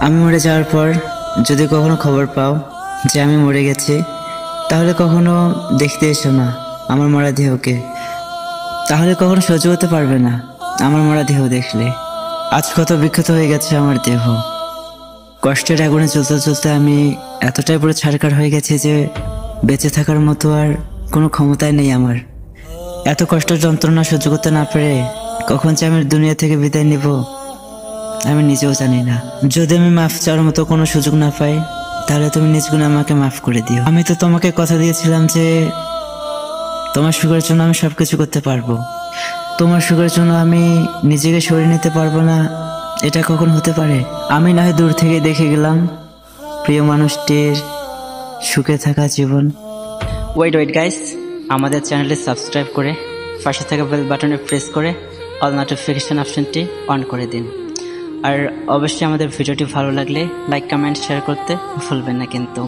আমি মরে যাওয়ার পর যদি কখনো খবর পাও যে আমি মরে গেছি, তাহলে কখনো দেখতে এসো না আমার মরা দেহকে। তাহলে কখনো সহ্য করতে পারবে না আমার মরা দেহ দেখলে। আজ কত বিক্ষত হয়ে গেছে আমার দেহ। কষ্টের আগুনে চলতে চলতে আমি এতটাই পুরো ছারকার হয়ে গেছি যে বেঁচে থাকার মতো আর কোনো ক্ষমতাই নেই আমার। এত কষ্টের যন্ত্রণা সহ্য করতে না পেরে কখন যে আমি দুনিয়া থেকে বিদায় নিব আমি নিজেও জানি না। যদি আমি মাফ চাওয়ার মতো কোনো সুযোগ না পাই, তাহলে তুমি নিজ গুণে আমাকে মাফ করে দিও। আমি তো তোমাকে কথা দিয়েছিলাম যে তোমার সুখের জন্য আমি সবকিছু করতে পারবো। তোমার সুখের জন্য আমি নিজেকে সরিয়ে নিতে পারবো না, এটা কখন হতে পারে? আমি না হয় দূর থেকে দেখে গেলাম প্রিয় মানুষটির সুখে থাকা জীবন। ওয়েট গাইস, আমাদের চ্যানেলটি সাবস্ক্রাইব করে পাশে থাকা বেল বাটনে প্রেস করে অল নোটিফিকেশন অপশনটি অন করে দিন। আর অবশ্যই আমাদের ভিডিওটি ভালো লাগলে লাইক, কমেন্ট, শেয়ার করতে ভুলবেন না কিন্তু।